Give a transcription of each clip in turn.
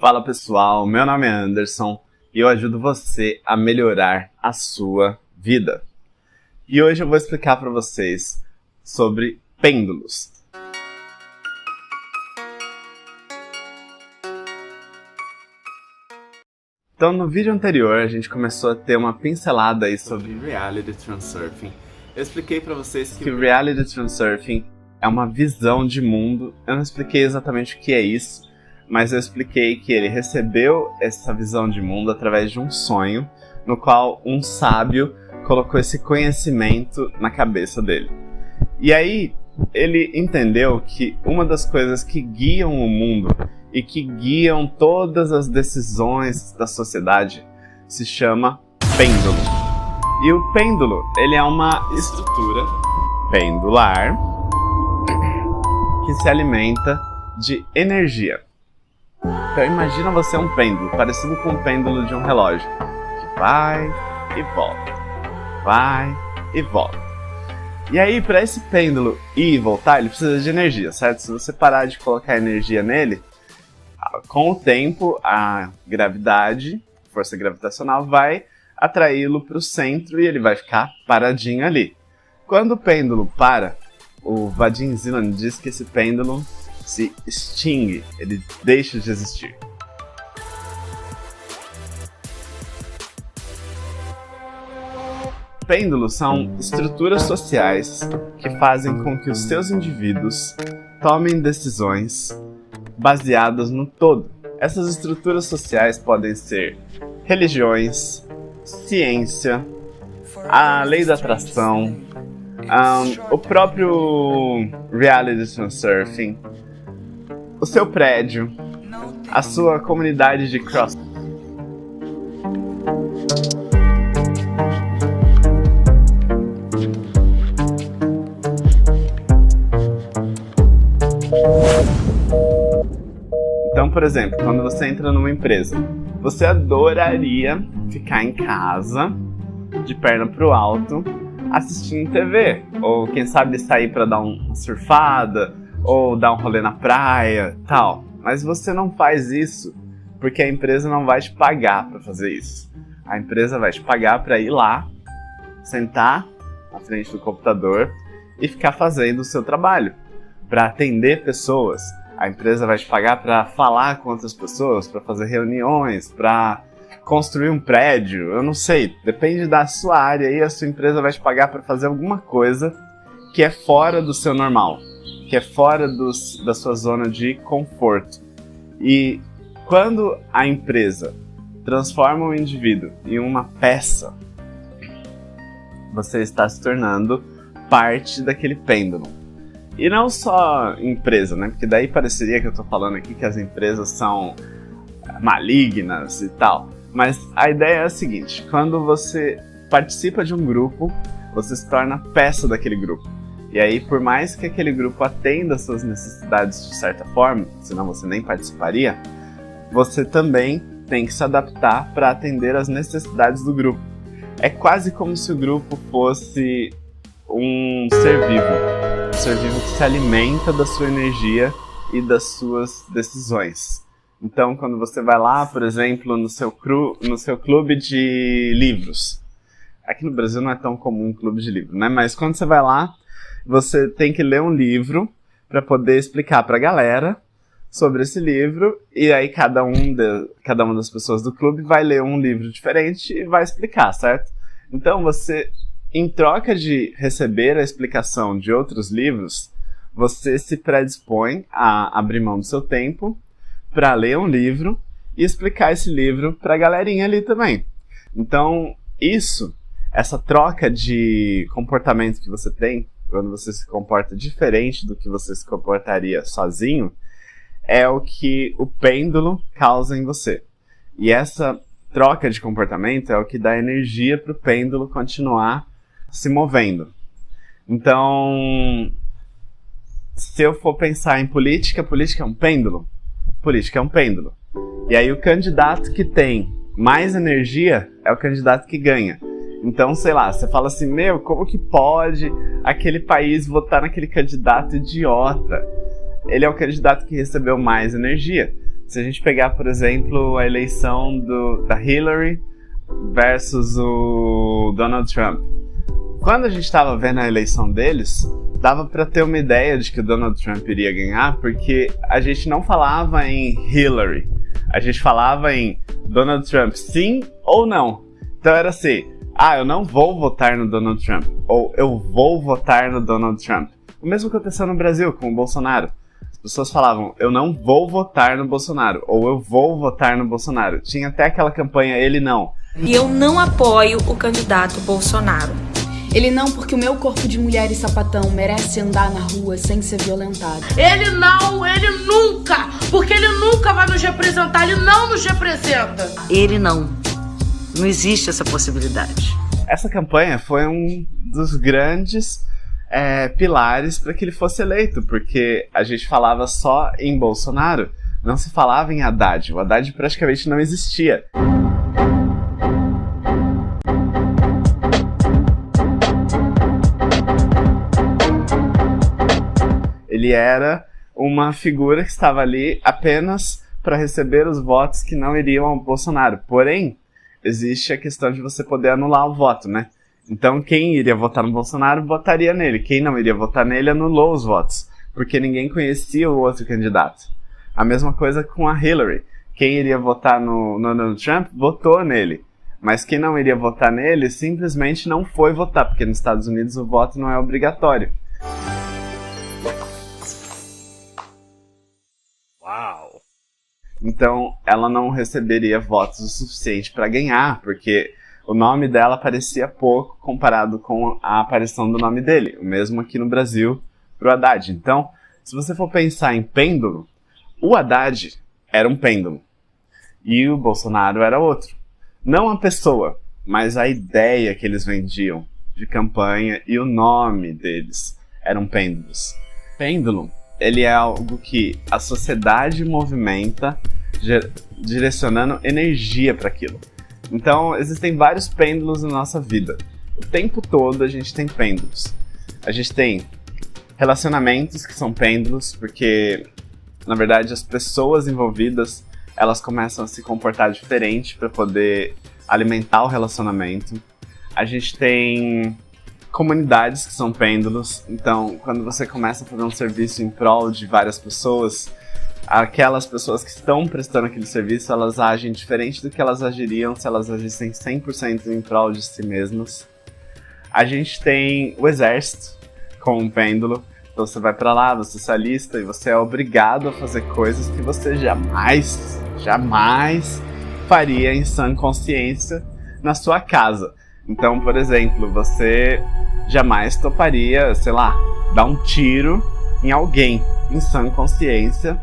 Fala pessoal, meu nome é Anderson e eu ajudo você a melhorar a sua vida. E hoje eu vou explicar para vocês sobre pêndulos. Então no vídeo anterior a gente começou a ter uma pincelada aí sobre Reality Transurfing. Eu expliquei para vocês que o Reality Transurfing é uma visão de mundo. Eu não expliquei exatamente o que é isso, mas eu expliquei que ele recebeu essa visão de mundo através de um sonho, no qual um sábio colocou esse conhecimento na cabeça dele. E aí ele entendeu que uma das coisas que guiam o mundo e que guiam todas as decisões da sociedade se chama pêndulo. E o pêndulo, ele é uma estrutura pendular que se alimenta de energia. Então imagina você um pêndulo, parecido com o pêndulo de um relógio, que vai e volta, vai e volta. E aí, para esse pêndulo ir e voltar, ele precisa de energia, certo? Se você parar de colocar energia nele, com o tempo, a gravidade, força gravitacional, vai atraí-lo para o centro e ele vai ficar paradinho ali. Quando o pêndulo para, o Vadim Zeland diz que esse pêndulo se extingue, ele deixa de existir. Pêndulos são estruturas sociais que fazem com que os seus indivíduos tomem decisões baseadas no todo. Essas estruturas sociais podem ser religiões, ciência, a lei da atração, o próprio Reality Transurfing, o seu prédio, a sua comunidade de cross. Então, por exemplo, quando você entra numa empresa, você adoraria ficar em casa, de perna pro alto, assistindo TV, ou quem sabe sair para dar uma surfada, ou dar um rolê na praia, tal. Mas você não faz isso porque a empresa não vai te pagar para fazer isso. A empresa vai te pagar para ir lá, sentar na frente do computador e ficar fazendo o seu trabalho, para atender pessoas. A empresa vai te pagar para falar com outras pessoas, para fazer reuniões, para construir um prédio, eu não sei, depende da sua área e a sua empresa vai te pagar para fazer alguma coisa que é fora do seu normal, que é fora da sua zona de conforto. E quando a empresa transforma o indivíduo em uma peça, você está se tornando parte daquele pêndulo. E não só empresa, né? Porque daí pareceria que eu estou falando aqui que as empresas são malignas e tal. Mas a ideia é a seguinte, quando você participa de um grupo, você se torna peça daquele grupo. E aí, por mais que aquele grupo atenda às suas necessidades de certa forma, senão você nem participaria, você também tem que se adaptar para atender às necessidades do grupo. É quase como se o grupo fosse um ser vivo. Um ser vivo que se alimenta da sua energia e das suas decisões. Então, quando você vai lá, por exemplo, no seu clube de livros. Aqui no Brasil não é tão comum um clube de livro, né? Mas quando você vai lá, você tem que ler um livro para poder explicar para a galera sobre esse livro. E aí cada uma das pessoas do clube vai ler um livro diferente e vai explicar, certo? Então você, em troca de receber a explicação de outros livros, você se predispõe a abrir mão do seu tempo para ler um livro e explicar esse livro para a galerinha ali também. Então, essa troca de comportamento que você tem, quando você se comporta diferente do que você se comportaria sozinho, é o que o pêndulo causa em você. E essa troca de comportamento é o que dá energia para o pêndulo continuar se movendo. Então, se eu for pensar em política, política é um pêndulo? Política é um pêndulo. E aí o candidato que tem mais energia é o candidato que ganha. Então, sei lá, você fala assim, como que pode aquele país votar naquele candidato idiota? Ele é o candidato que recebeu mais energia. Se a gente pegar, por exemplo, a eleição da Hillary versus o Donald Trump. Quando a gente estava vendo a eleição deles, dava para ter uma ideia de que o Donald Trump iria ganhar, porque a gente não falava em Hillary, a gente falava em Donald Trump, sim ou não. Então era assim, eu não vou votar no Donald Trump, ou eu vou votar no Donald Trump. O mesmo aconteceu no Brasil com o Bolsonaro. As pessoas falavam, eu não vou votar no Bolsonaro, ou eu vou votar no Bolsonaro. Tinha até aquela campanha, ele não. E eu não apoio o candidato Bolsonaro. Ele não, porque o meu corpo de mulher e sapatão merece andar na rua sem ser violentado. Ele não, ele nunca, porque ele nunca vai nos representar, ele não nos representa. Ele não. Não existe essa possibilidade. Essa campanha foi um dos grandes pilares para que ele fosse eleito, porque a gente falava só em Bolsonaro, não se falava em Haddad. O Haddad praticamente não existia. Ele era uma figura que estava ali apenas para receber os votos que não iriam ao Bolsonaro. Porém, existe a questão de você poder anular o voto, né? Então, quem iria votar no Bolsonaro, votaria nele. Quem não iria votar nele, anulou os votos, porque ninguém conhecia o outro candidato. A mesma coisa com a Hillary. Quem iria votar no Donald Trump, votou nele. Mas quem não iria votar nele, simplesmente não foi votar, porque nos Estados Unidos o voto não é obrigatório. Uau! Então, ela não receberia votos o suficiente para ganhar, porque o nome dela aparecia pouco comparado com a aparição do nome dele. O mesmo aqui no Brasil pro Haddad. Então, se você for pensar em pêndulo, o Haddad era um pêndulo e o Bolsonaro era outro. Não a pessoa, mas a ideia que eles vendiam de campanha e o nome deles eram pêndulos. Pêndulo, ele é algo que a sociedade movimenta direcionando energia para aquilo. Então, existem vários pêndulos na nossa vida. O tempo todo a gente tem pêndulos. A gente tem relacionamentos que são pêndulos, porque, na verdade, as pessoas envolvidas, elas começam a se comportar diferente para poder alimentar o relacionamento. A gente tem comunidades que são pêndulos. Então, quando você começa a fazer um serviço em prol de várias pessoas, aquelas pessoas que estão prestando aquele serviço, elas agem diferente do que elas agiriam se elas agissem 100% em prol de si mesmas. A gente tem o exército com um pêndulo. Então você vai pra lá, você se alista e você é obrigado a fazer coisas que você jamais faria em sã consciência na sua casa. Então, por exemplo, você jamais toparia, sei lá, dar um tiro em alguém em sã consciência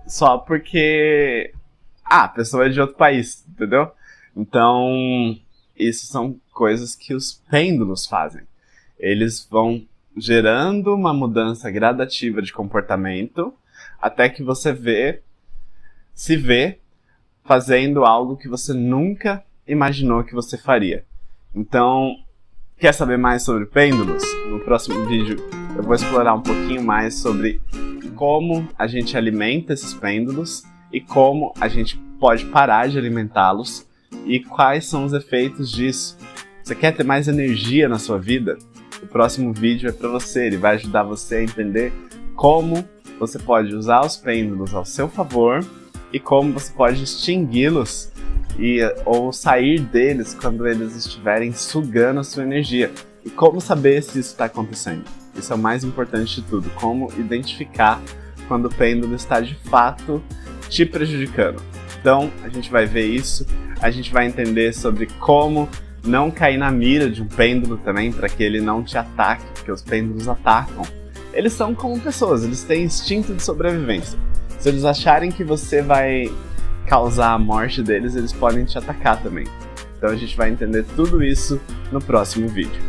só porque a pessoa é de outro país, entendeu? Então, isso são coisas que os pêndulos fazem. Eles vão gerando uma mudança gradativa de comportamento até que você se vê fazendo algo que você nunca imaginou que você faria. Então, quer saber mais sobre pêndulos? No próximo vídeo eu vou explorar um pouquinho mais sobre como a gente alimenta esses pêndulos e como a gente pode parar de alimentá-los e quais são os efeitos disso. Você quer ter mais energia na sua vida? O próximo vídeo é para você, ele vai ajudar você a entender como você pode usar os pêndulos ao seu favor e como você pode extingui-los ou sair deles quando eles estiverem sugando a sua energia. E como saber se isso está acontecendo? Isso é o mais importante de tudo, como identificar quando o pêndulo está de fato te prejudicando. Então, a gente vai ver isso, a gente vai entender sobre como não cair na mira de um pêndulo também, para que ele não te ataque, porque os pêndulos atacam. Eles são como pessoas, eles têm instinto de sobrevivência. Se eles acharem que você vai causar a morte deles, eles podem te atacar também. Então a gente vai entender tudo isso no próximo vídeo.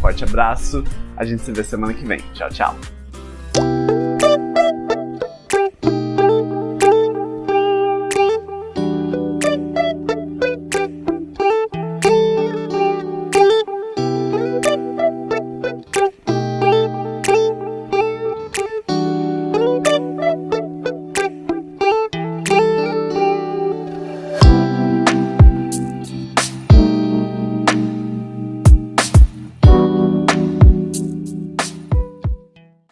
Forte abraço, a gente se vê semana que vem. Tchau, tchau!